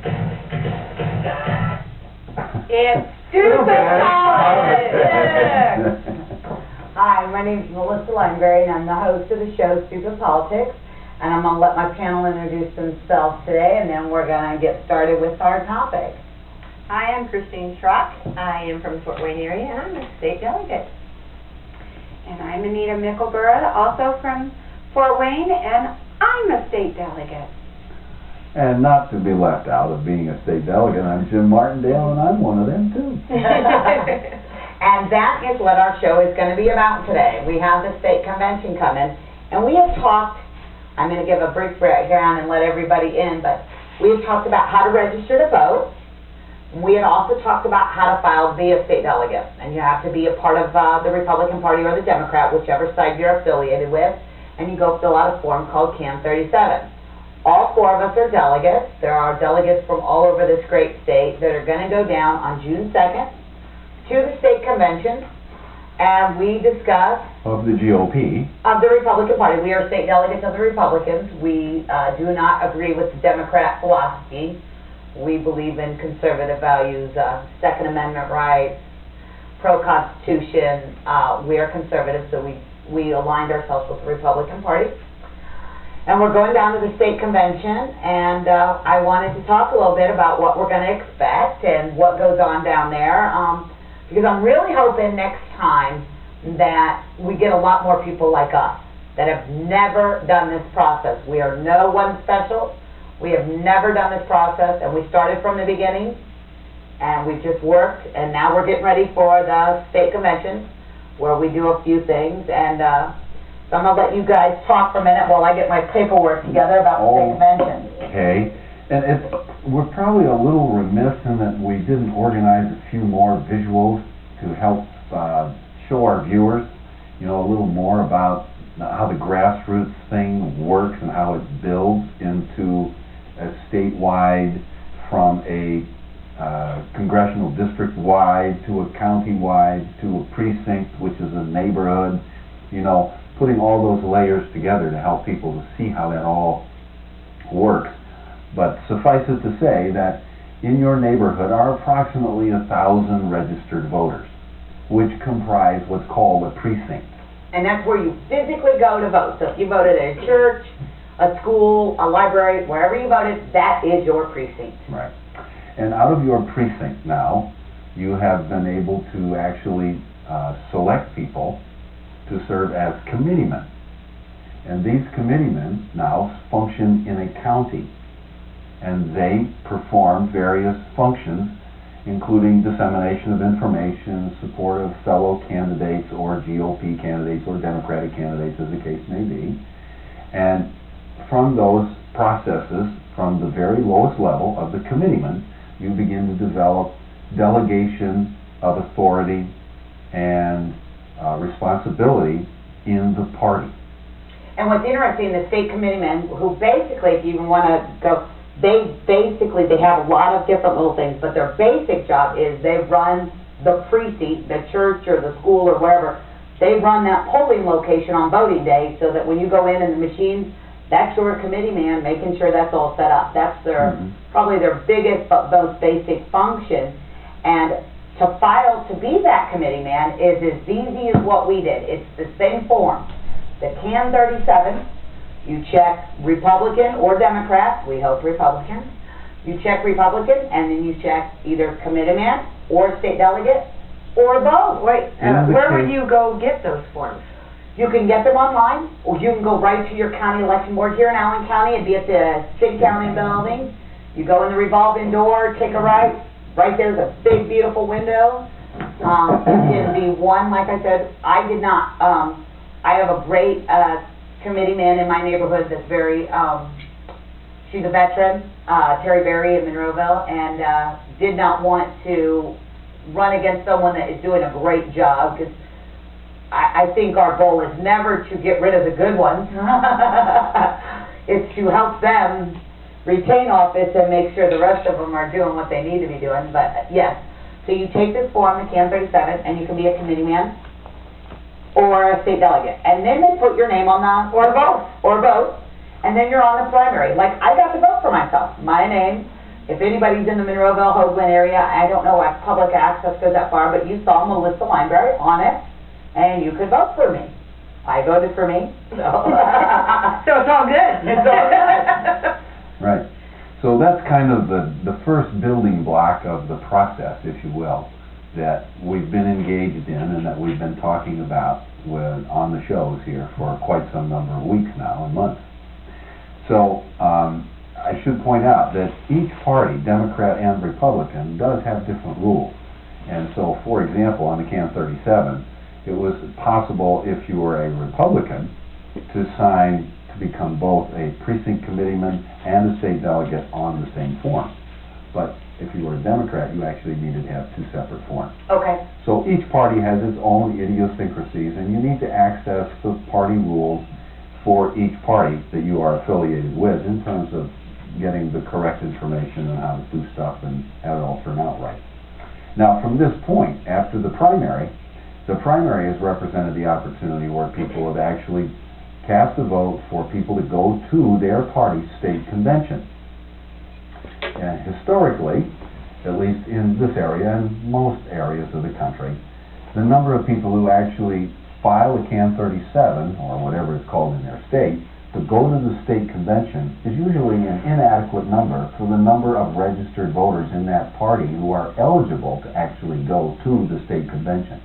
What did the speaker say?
It's stupid politics! Hi, my name is Melissa Lineberry, and I'm the host of the show Stupid Politics. And I'm going to let my panel introduce themselves today, and then we're going to get started with our topic. Hi, I'm Christine Schrock. I am from the Fort Wayne area, and I'm a state delegate. And I'm Anita Mickelborough, also from Fort Wayne, and I'm a state delegate. And not to be left out of being a state delegate, I'm Jim Martindale, and I'm one of them too. And that is what our show is going to be about today. We have the state convention coming, and we have talked, I'm going to give a brief background and let everybody in, but we have talked about how to register to vote. We had also talked about how to file to be a state delegate, and you have to be a part of the Republican Party or the Democrat, whichever side you're affiliated with, and you go fill out a form called CAN 37. All four of us are delegates. There are delegates from all over this great state that are going to go down on June 2nd to the state convention, and we discuss Of the GOP. of the Republican Party. We are state delegates of the Republicans. We do not agree with the Democrat philosophy. We believe in conservative values, Second Amendment rights, pro-Constitution. We are conservative, so we aligned ourselves with the Republican Party. And we're going down to the state convention, and I wanted to talk a little bit about what we're going to expect and what goes on down there, because I'm really hoping next time that we get a lot more people like us that have never done this process. We are no one special. We have never done this process, and we started from the beginning, and we just worked, and now we're getting ready for the state convention where we do a few things, and so I'm going to let you guys talk for a minute while I get my paperwork together about the state convention. Okay. And we're probably a little remiss in that we didn't organize a few more visuals to help show our viewers, you know, a little more about how the grassroots thing works and how it builds into a statewide, from a congressional district-wide to a county-wide to a precinct, which is a neighborhood, you know, putting all those layers together to help people to see how that all works. But suffice it to say that in your neighborhood are approximately 1,000 registered voters, which comprise what's called a precinct. And that's where you physically go to vote. So if you voted at a church, a school, a library, wherever you voted, that is your precinct. Right. And out of your precinct now, you have been able to actually select people to serve as committeemen. And these committeemen now function in a county, and they perform various functions, including dissemination of information, support of fellow candidates or GOP candidates or Democratic candidates, as the case may be. And from those processes, from the very lowest level of the committeeman, you begin to develop delegation of authority and responsibility in the party. And what's interesting, the state committeemen, who basically, if you even want to go, they have a lot of different little things, but their basic job is they run the precinct, the church or the school or wherever. They run that polling location on voting day, so that when you go in and the machines, that's your committeeman making sure that's all set up. That's their probably their biggest but most basic function. And to file to be that committee man is as easy as what we did. It's the same form. The CAN 37, you check Republican or Democrat, we hope Republican. You check Republican, and then you check either committee man or state delegate or both. Wait, where would you go get those forms? You can get them online, or you can go right to your county election board here in Allen County and be at the City County building. You go in the revolving door, take a right. Right there's a big, beautiful window. It can be one, like I said, I did not, I have a great committee man in my neighborhood that's very, she's a veteran, Terry Berry in Monroeville, and did not want to run against someone that is doing a great job, because I think our goal is never to get rid of the good ones. It's to help them retain office and make sure the rest of them are doing what they need to be doing. But yes, so you take this form, the CAN 37, and you can be a committee man or a state delegate. And then they put your name on the, or both, and then you're on the primary. Like, I got to vote for myself. My name If anybody's in the Monroeville, Hoagland area, I don't know if public access goes that far, but you saw Melissa Library on it, and you could vote for me. I voted for me, so. So it's all good. It's all good. Right. So that's kind of the first building block of the process, if you will, that we've been engaged in and that we've been talking about on the shows here for quite some number of weeks now and months. So I should point out that each party, Democrat and Republican, does have different rules. And so, for example, on the CAN 37, it was possible if you were a Republican to sign to become both a precinct committeeman and a state delegate on the same form. But if you were a Democrat, you actually needed to have two separate forms. Okay. So each party has its own idiosyncrasies, and you need to access the party rules for each party that you are affiliated with in terms of getting the correct information on how to do stuff and have it all turn out right. Now, from this point, after the primary has represented the opportunity where people have actually cast a vote for people to go to their party's state convention. And historically, at least in this area and most areas of the country, the number of people who actually file a CAN 37, or whatever it's called in their state, to go to the state convention is usually an inadequate number for the number of registered voters in that party who are eligible to actually go to the state convention.